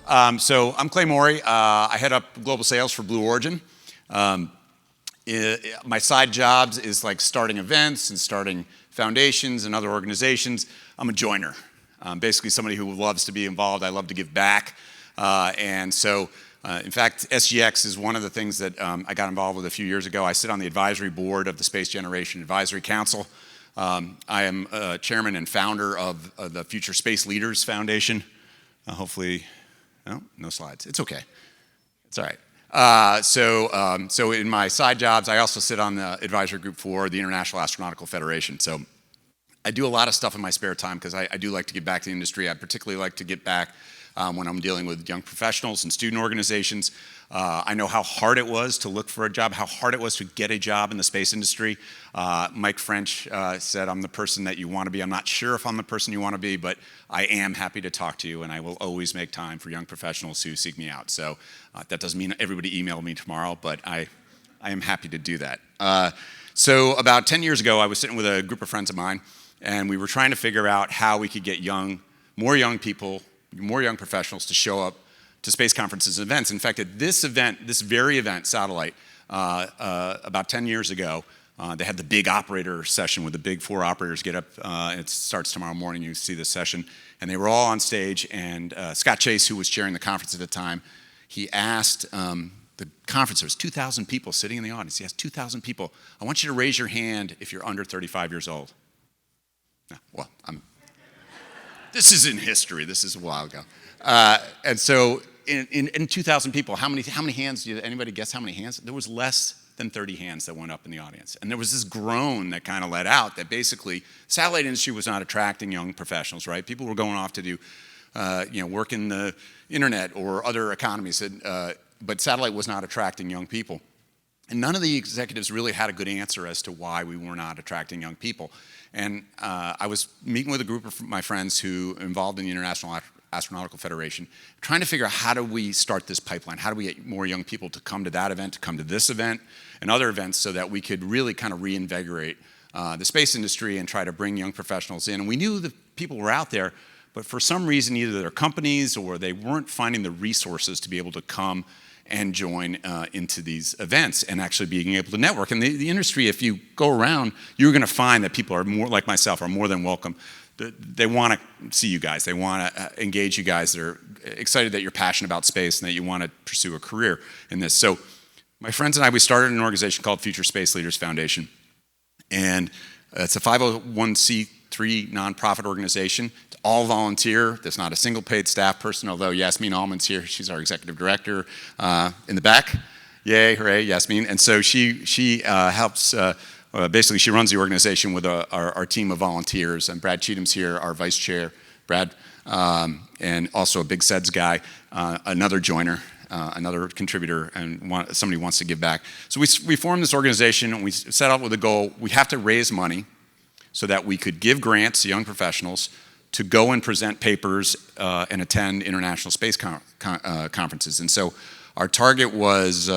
So I'm Clay Mowry. I head up global sales for Blue Origin. My side jobs is like starting events and starting foundations and other organizations. I'm a joiner. Basically somebody who loves to be involved. I love to give back. In fact, SGAC is one of the things that I got involved with a few years ago. I sit on the advisory board of the Space Generation Advisory Council. I am chairman and founder of the Future Space Leaders Foundation. Hopefully, no slides. It's okay. It's all right. So in my side jobs, I also sit on the advisory group for the International Astronautical Federation. So I do a lot of stuff in my spare time because I do like to give back to the industry. I particularly like to get back when I'm dealing with young professionals and student organizations. I know how hard it was to look for a job, how hard it was to get a job in the space industry. Mike French said, I'm the person that you want to be. I'm not sure if I'm the person you want to be, but I am happy to talk to you, and I will always make time for young professionals who seek me out. So that doesn't mean everybody email me tomorrow, but I am happy to do that. So about 10 years ago, I was sitting with a group of friends of mine, and we were trying to figure out how we could get more young people, more young professionals to show up to space conferences and events. In fact, at this event, this very event, Satellite, about 10 years ago, they had the big operator session with the big 4 operators get up. It starts tomorrow morning. You see this session. And they were all on stage. And Scott Chase, who was chairing the conference at the time, he asked the conference, there was 2,000 people sitting in the audience. He asked 2,000 people, I want you to raise your hand if you're under 35 years old. Well, this is in history. This is a while ago. And so in 2,000 people, how many hands, anybody guess how many hands? There was less than 30 hands that went up in the audience. And there was this groan that kind of let out that basically satellite industry was not attracting young professionals, right? People were going off to do, work in the internet or other economies, but satellite was not attracting young people. And none of the executives really had a good answer as to why we were not attracting young people. And I was meeting with a group of my friends who are involved in the International Astronautical Federation, trying to figure out how do we start this pipeline? How do we get more young people to come to that event, to come to this event, and other events so that we could really kind of reinvigorate the space industry and try to bring young professionals in. And we knew the people were out there, but for some reason, either their companies or they weren't finding the resources to be able to come and join into these events and actually being able to network. And the industry, if you go around, you're going to find that people are more, like myself, are more than welcome. They want to see you guys. They want to engage you guys. They're excited that you're passionate about space and that you want to pursue a career in this. So my friends and I, we started an organization called Future Space Leaders Foundation. And it's a 501c3 nonprofit organization. It's all volunteer. There's not a single paid staff person, although Yasmin Allman's here. She's our executive director in the back. Yay, hooray, Yasmin. And so she helps, basically she runs the organization with our team of volunteers. And Brad Cheatham's here, our vice chair, Brad, and also a big SEDS guy, another joiner. Another contributor, and somebody wants to give back. So we formed this organization, and we set out with a goal. We have to raise money so that we could give grants to young professionals to go and present papers and attend international space conferences. And so our target was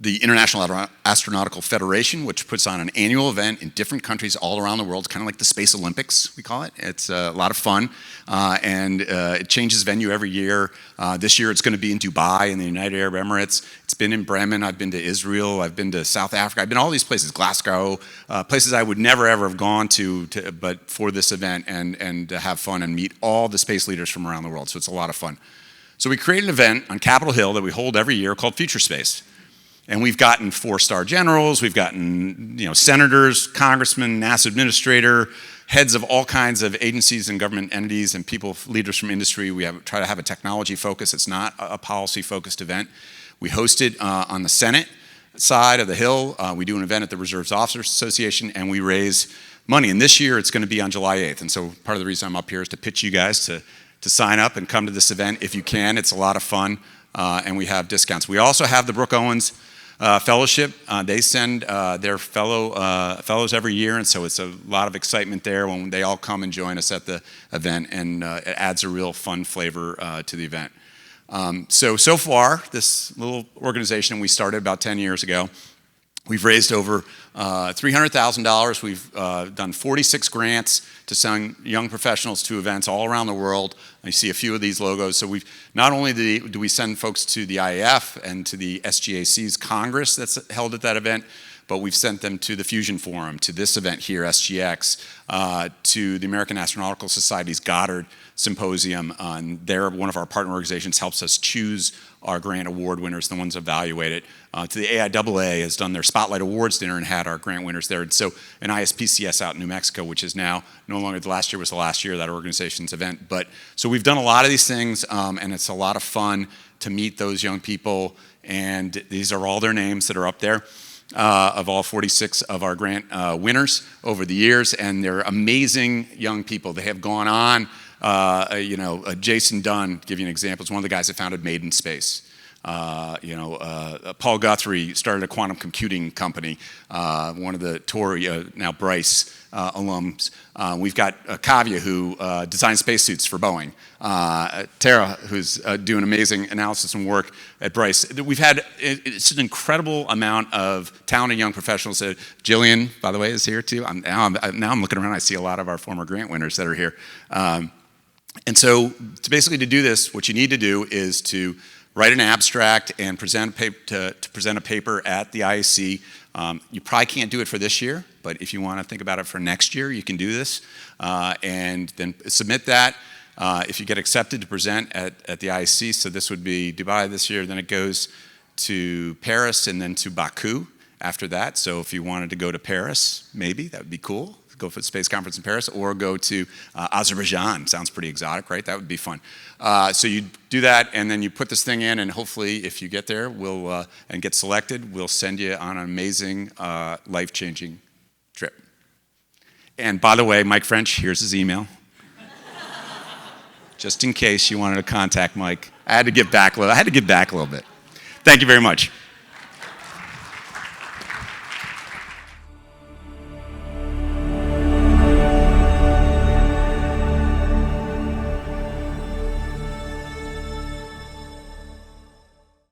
the International Astronautical Federation, which puts on an annual event in different countries all around the world. It's kind of like the Space Olympics, we call it. It's a lot of fun, and it changes venue every year. This year it's going to be in Dubai in the United Arab Emirates. It's been in Bremen. I've been to Israel. I've been to South Africa. I've been to all these places, Glasgow, places I would never ever have gone to but for this event and to have fun and meet all the space leaders from around the world. So it's a lot of fun. So we created an event on Capitol Hill that we hold every year called Future Space. And we've gotten 4-star generals, we've gotten senators, congressmen, NASA administrator, heads of all kinds of agencies and government entities and people, leaders from industry. We try to have a technology focus. It's not a policy-focused event. We host it on the Senate side of the Hill. We do an event at the Reserves Officers Association, and we raise money. And this year, it's going to be on July 8th. And so part of the reason I'm up here is to pitch you guys to sign up and come to this event if you can. It's a lot of fun, and we have discounts. We also have the Brooke Owens Fellowship. They send their fellows every year, and so it's a lot of excitement there when they all come and join us at the event, and it adds a real fun flavor to the event. So far, this little organization we started about 10 years ago, We've raised over $300,000. We've done 46 grants to send young professionals to events all around the world. You see a few of these logos. So we've not only do we send folks to the IAF and to the SGAC's Congress that's held at that event, but we've sent them to the Fusion Forum, to this event here, SGX, to the American Astronautical Society's Goddard Symposium. And one of our partner organizations helps us choose our grant award winners, the ones evaluated. To the AIAA has done their Spotlight Awards dinner and had our grant winners there. And so an ISPCS out in New Mexico, which is now no longer, last year was the last year of that organization's event. But so we've done a lot of these things, and it's a lot of fun to meet those young people. And these are all their names that are up there. Of all 46 of our grant winners over the years, and they're amazing young people. They have gone on, Jason Dunn, to give you an example, is one of the guys that founded Made in Space. Paul Guthrie started a quantum computing company, one of the Tory, now Bryce alums. We've got Kavya, who designed spacesuits for Boeing. Tara, who's doing amazing analysis and work at Bryce. We've had, it's an incredible amount of talented young professionals. Jillian, by the way, is here too. Now I'm looking around, I see a lot of our former grant winners that are here. And so basically to do this, what you need to do is to write an abstract and present a paper at the IAC. You probably can't do it for this year, but if you want to think about it for next year, you can do this. And then submit that. If you get accepted to present at the IAC, so this would be Dubai this year, then it goes to Paris and then to Baku after that. So if you wanted to go to Paris, maybe, that would be cool. Go for the space conference in Paris, or go to Azerbaijan. Sounds pretty exotic, right? That would be fun. So you do that, and then you put this thing in, and hopefully, if you get there, and get selected, we'll send you on an amazing, life-changing trip. And by the way, Mike French, here's his email. Just in case you wanted to contact Mike. I had to give back a little bit. Thank you very much.